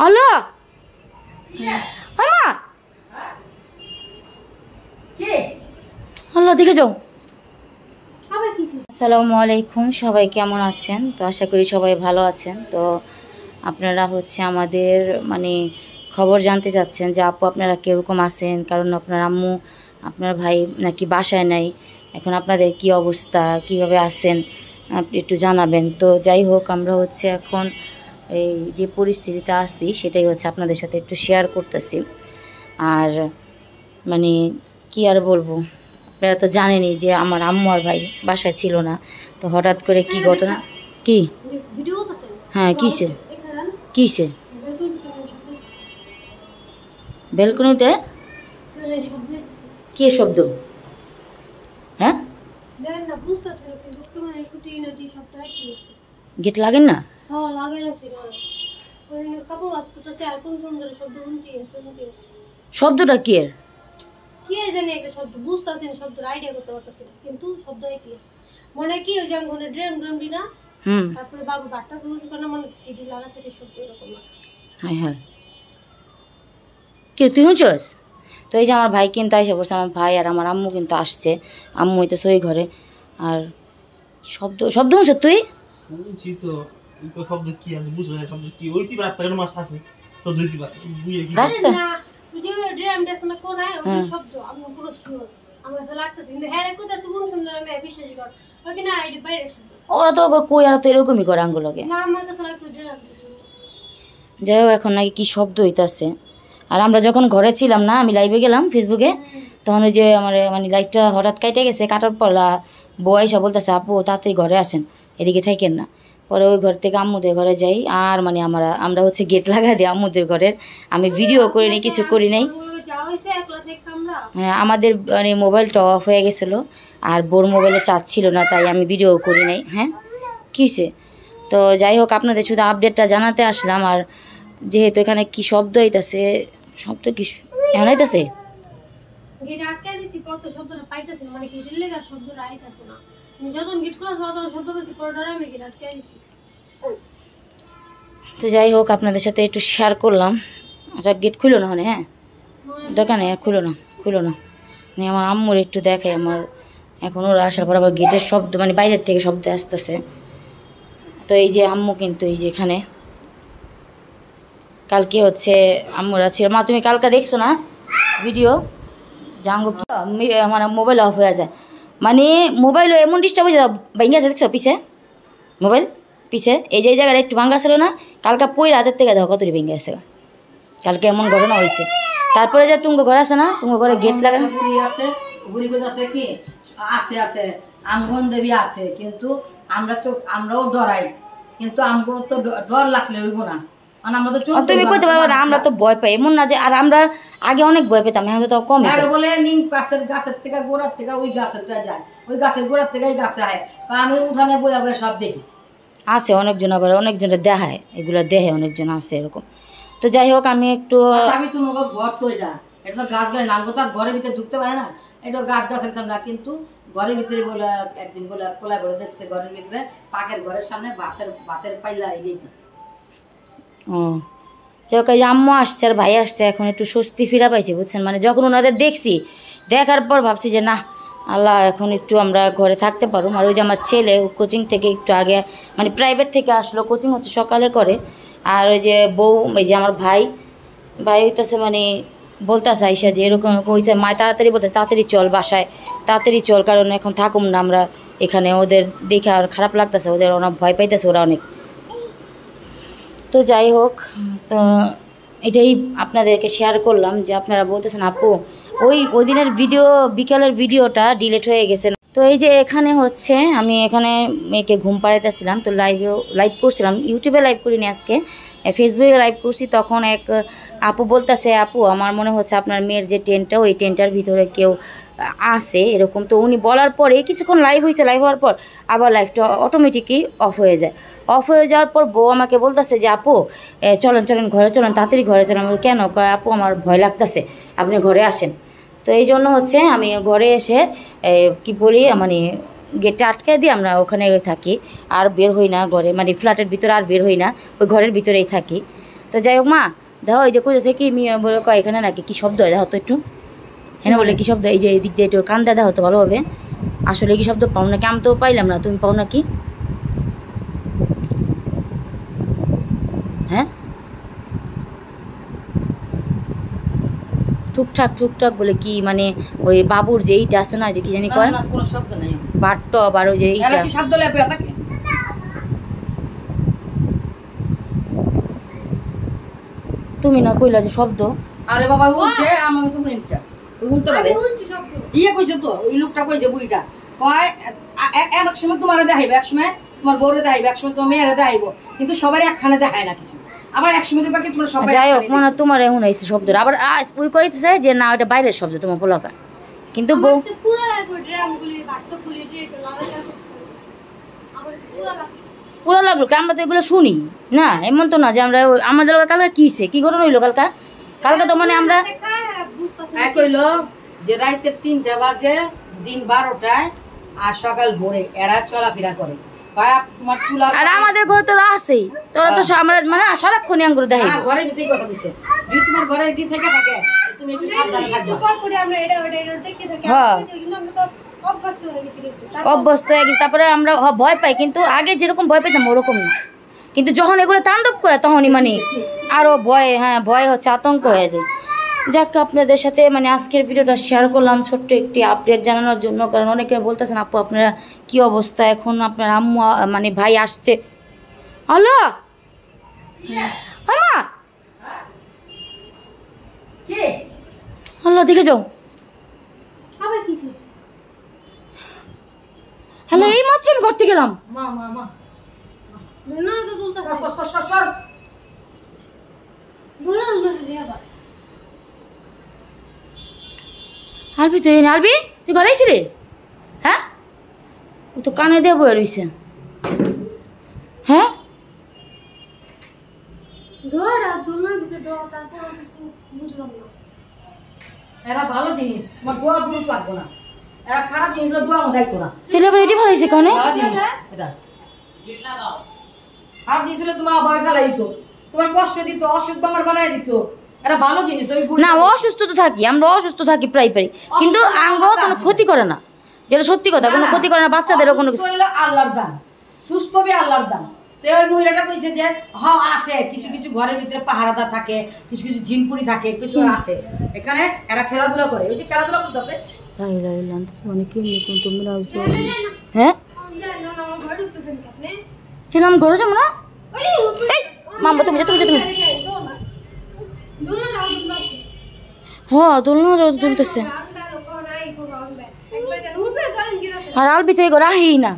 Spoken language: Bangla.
হ্যালো মা হ্যালো দেখে যাও। আসসালামু আলাইকুম, সবাই কেমন আছেন? তো আশা করি সবাই ভালো আছেন। তো আপনারা হচ্ছে আমাদের মানে খবর জানতে চাচ্ছেন যে আপু আপনারা কীরকম আছেন, কারণ আপনার আম্মু আপনার ভাই নাকি বাসায় নাই। এখন আপনাদের কি অবস্থা, কিভাবে আছেন আপনি একটু জানাবেন। তো যাই হোক, আমরা হচ্ছে এখন এই যে পরিস্থিতিতে আছি সেটাই হচ্ছে আপনাদের সাথে একটু শেয়ার করতেছি। আর মানে কি আর বলবো, আপনারা তো জানেনই যে আমার আম্মু আর ভাই বাসায় ছিল না। তো হঠাৎ করে কি ঘটনা, কি হ্যাঁ কিসে কিসে ব্যালকনিতে কি শব্দ? হ্যাঁ গেট লাগেন না? শব্দটা কি এর? কি জানি একটা শব্দ বুঝতাছি না, শব্দের আইডিয়া করতে পারতাছি না, কিন্তু শব্দ কি আছে মনে কি ওই জঙ্গলে ড্রেম ড্রেম দিনা। তারপরে বাবু বাট্টা বুঝ করে মনে সিটি লাগাতে শব্দ এরকম লাগছে। হ্যাঁ হ্যাঁ কি তুই হুঁচস? তো এই যে আমার ভাই কিন্তু এসে বসে, আমার ভাই আর আমার আম্মু কিন্তু আসছে। আম্মু হইতেছে ওই ঘরে। আর শব্দ শব্দ হুঁচ তুই? রাস্তা ওরা তো কই আর তো এরকমই করে আঙ্গুলকে। যাই হোক, এখন নাকি কি শব্দ হইতাছে। আর আমরা যখন ঘরে ছিলাম না, আমি লাইভে গেলাম ফেসবুকে, তখন ওই যে আমার মানে লাইভটা হঠাৎ কেটে গেছে। কাটার পর বউ আইসা বলতেছে আপু তাড়াতাড়ি ঘরে আসেন, এদিকে থাকেন না। পরে ওই ঘর থেকে আম্মুদের ঘরে যাই। আর মানে আমরা হচ্ছে গেট লাগা দিই আম্মুদের ঘরের। আমি ভিডিও করি নাই, কিছু করি নাই। হ্যাঁ আমাদের মানে মোবাইলটা অফ হয়ে গেছিলো, আর বোর মোবাইলে চার্জ ছিল না, তাই আমি ভিডিও করি নাই। হ্যাঁ কী হয়েছে? তো যাই হোক, আপনাদের শুধু আপডেটটা জানাতে আসলাম। আর যেহেতু এখানে কি শব্দ হইতাছে, শব্দ কি এমন হইতাছে? তো যাই হোক, আপনাদের সাথে একটু শেয়ার করলাম। আচ্ছা গেট খুলো না ওখানে, হ্যাঁ দরকার নেই, খুলো না। আমার আম্মুর একটু দেখে আমার, এখন ওরা আসার পর আবার গেটের শব্দ মানে বাইরের থেকে শব্দ আসতেছে। তো এই যে আম্মু কিন্তু এই যে এখানে কালকে হচ্ছে আম্মুরা ছিল। মা তুমি কালকে দেখছো না ভিডিও? জাঙ্গো মানে মোবাইল অফ হয়ে যায়, মানে মোবাইলও এমন ডিস্টার্ব হয়ে যায়। ভেঙে আছে দেখছো পিছে, মোবাইল পিছে এই যে এই জায়গাটা একটু ভাঙ্গা ছিল না, কালকে পইরা হাতের থেকে দেখো কতটি ভেঙে আছে। কালকে এমন ঘটনা হয়েছে। তারপরে যে তুমি ঘরে আছে না, তুমি ঘরে গেট লাগানো আছে কি আছে আছে আমগন দেবী আছে, কিন্তু আমরাও ডরাই, কিন্তু আমগো তো ডর লাগলে হইব না। তুমি কইতে পারবে না আমরা তো ভয় পাই, এমন না যে। আর আমরা আগে অনেক ভয় পেতাম, এখন তো কম। বলে নিম গাছের থেকে গোড়ার থেকে ওই গাছের যায়, ওই গাছের গোড়ার থেকে এই গাছে আয়। আমি উঠানে বইয়া বইয়া সব দেখি। আছে অনেকজন, আবার অনেকজনের দেখায়, এগুলো দেখে অনেকজন আছে এরকম। তো যাই হোক, আমি একটু আমি তোমাকে ঘর তো এটা তো গাছ গাছ নামবো, তার ঘরের ভিতরে ঢুকতে পারে না, এটা গাছ গাছের সামনে। কিন্তু ঘরের ভিতরে বলে একদিন বলে কোলায় বলে দেখছে ঘরের ভিতরে পাকের ঘরের সামনে ভাতের পাইলা এগিয়ে গেছে। ও যাই হোক, আম্মু আসছে আর ভাই আসছে, এখন একটু স্বস্তি ফিরা পাইছি বুঝছেন। মানে যখন ওনাদের দেখছি, দেখার পর ভাবছি যে না আল্লাহ এখন একটু আমরা ঘরে থাকতে পারো। আর ওই যে আমার ছেলে কোচিং থেকে একটু আগে মানে প্রাইভেট থেকে আসলো, কোচিং হচ্ছে সকালে করে। আর ওই যে বউ এই যে আমার ভাই হইতেছে মানে বলতেছে আইসা যে এরকম কইছে, মায় তাড়াতাড়ি বলতেছে তাড়াতাড়ি চল বাসায়, তাড়াতাড়ি চল, কারণ এখন থাকুম না আমরা এখানে। ওদের দেখে আর খারাপ লাগতেছে, ওদের অনেক ভয় পাইতেছে ওরা অনেক। তো যাই হোক, তো এটাই আপনাদেরকে শেয়ার করলাম যে আপনারা বলতেছেন আপু ওই দিনের ভিডিও, বিকালের ভিডিওটা ডিলিট হয়ে গেছে। তো এই যে এখানে হচ্ছে আমি এখানে মেয়েকে ঘুম পাড়াইতেছিলাম। তো লাইভ করছিলাম, ইউটিউবে লাইভ করিনি আজকে, ফেসবুকে লাইভ করছি। তখন এক আপু বলতেছে আপু আমার মনে হচ্ছে আপনার মেয়ের যে টেন্টটা, ওই টেন্টার ভিতরে কেউ আছে এরকম। তো উনি বলার পরে কিছুক্ষণ লাইভ হয়েছে, লাইভ হওয়ার পর আবার লাইভটা অটোমেটিকই অফ হয়ে যায়। অফ হয়ে যাওয়ার পর বউ আমাকে বলতেছে যে আপু চলেন ঘরে চলেন, তাড়াতাড়ি ঘরে চলেন। আমি কেন? কয় আপু আমার ভয় লাগতেছে, আপনি ঘরে আসেন। তো এই জন্য হচ্ছে আমি ঘরে এসে কি বলি মানে গেটটা আটকে দিয়ে আমরা ওখানে থাকি, আর বের হই না ঘরে, মানে ফ্ল্যাটের ভিতরে আর বের হই না, ওই ঘরের ভিতরেই থাকি। তো যাই হোক মা দেখো এই যে কইতেছে কি বলে কয় এখানে নাকি কি শব্দ হয় দেখো তো একটু হ্যাঁ বলে কি শব্দ এই যে এই দিক দিয়ে একটু কান দেওয়া দেখো তো ভালোভাবে আসলে কি শব্দ পাও নাকি আমি তো পাইলাম না তুমি পাও নাকি হ্যাঁ টুকটাক বলে কি মানে ওই বাবুর যে এইটা আছে না যে কি জানি কয় না কোনো শব্দ নাই বাট্টব আর ওই যে এইটা কি শব্দ লেপে থাকে তুমি না কইলা যে শব্দ আরে বাবা বলছে আমাকে তুমি নিটা ওই শুনতে পারে আমি বুঝছি শব্দ ইয়ে কইছে তো ওই লোকটা কইছে বুড়িটা কয় এক সময় তোমার দেখাইবে এক সময় তোমার বউরে দেখাইবে এক সময় তোমার মেয়েরে দেখাইবো কিন্তু সবাই একখানে দেখায় না কিছু আবার এক সময় দেখবা কি তোমরা সবাই যাই হোক মনে তোমার এখন হয়েছে শব্দ আবার ওই কইতেছে যে না ওটা বাইরের শব্দ তোমার পোলাকা কিন্তু বউ আমার পুরো লাগবে ড্রামগুলি বাট্টগুলি দিয়ে লাগাটা আবার পুরো লাগবে পুরো লাগলো কি আমরা তো এগুলো শুনি না এমন তো না যে আমরা আমাদের কালকে কিছে কি ঘটনা হইলো কালকে তো মানে আমরা এক হইলো যে রাইতে 3টা বাজে দিন 12টায় আর সকাল ভোরে এরা চলাফেরা করে কয় তোমার চুলা আর আমাদের ঘরে তো আছেই তোরা তো আমরা মানে সারাক্ষণ আঙ্গুর দেখাই ঘরে দিতেই কথা দিছে যদি তোমার ঘরে কি থেকে থাকে তুমি একটু সাবধানে থাকবে পরে আমরা এটা দেখে থাকি হ্যাঁ। কিন্তু আমরা তো অভ্যস্ত হয়ে গেছি কিন্তু অভ্যস্ত হয়ে গেছি তারপরে আমরা ভয় পাই কিন্তু আগে যেরকম ভয় পেতাম ওরকম না কিন্তু যখন এগুলো তাণ্ডব করে তখনই মানে আরো ভয় হচ্ছে আতঙ্ক হয়ে যায় যাক আপনাদের সাথে মানে আজকের ভিডিওটা শেয়ার করলাম ছোট্ট একটি আপডেট জানানোর জন্য কারণ অনেকে বলতেছেন আপু আপনারা কি অবস্থা এখন আপনার আম্মু মানে ভাই আসছে হ্যালো মা কি হ্যালো দেখে যাও আবার কিছু হ্যালো এই মাত্র আমি করতে গেলাম মা মা মা ধুনা তো তুলতাছে সর ধুনা তুলতাছে যে আবার আলবি তুই ঘরে আইসি রে হ্যাঁ ও তো কানে দিয়ে বয়ে রইছে হ্যাঁ ধর আর ধুনার ভিতরে দাও তারপর কিছু বুঝলাম না এরা ভালো জিনিস তোমার দোয়া গুরুত্ব লাগবে না এরা খারাপ জিনিস দোয়া দায়িত্ব না ছেলে আবার এটি ভালাইছে কনে ভালো জিনিস এটা খারাপ জিনিস হলে তোমার ভয় ফেলাই দিত তোমার কষ্ট দিত অসুখ বামার বানাই দিত এটা ভালো জিনিস ওই না অসুস্থ তো থাকি আমরা অসুস্থ থাকি প্রায় কিন্তু আঙ্গ কোনো ক্ষতি করে না যেটা সত্যি কথা কোনো ক্ষতি করে না বাচ্চাদেরও কোনো কিছু হলো আল্লাহর দান সুস্থ হবে আল্লাহর দান তো ওই মহিলাটা কইছে যে হ্যাঁ আছে কিছু কিছু ঘরের ভিতরে পাহারাদার থাকে কিছু কিছু ঝিনপুরি থাকে কিছু আছে এখানে এরা খেলাধুলা করে ওই যে খেলাধুলা করতেছে মানে কি হ্যাঁ না আমার ঘরে ঢুকতেছেন কি আপনি ছিলাম ঘরে যাবো না ওই এই মাম্মা তুমি ধুনা নাও তুলতাছে হ্যাঁ দোলনা রোদ তুলতেছে আমরা লোক নাই কোনো আনবে একবার জানো উপরে ধরেন কি আর আলবি তো এগো রাহি না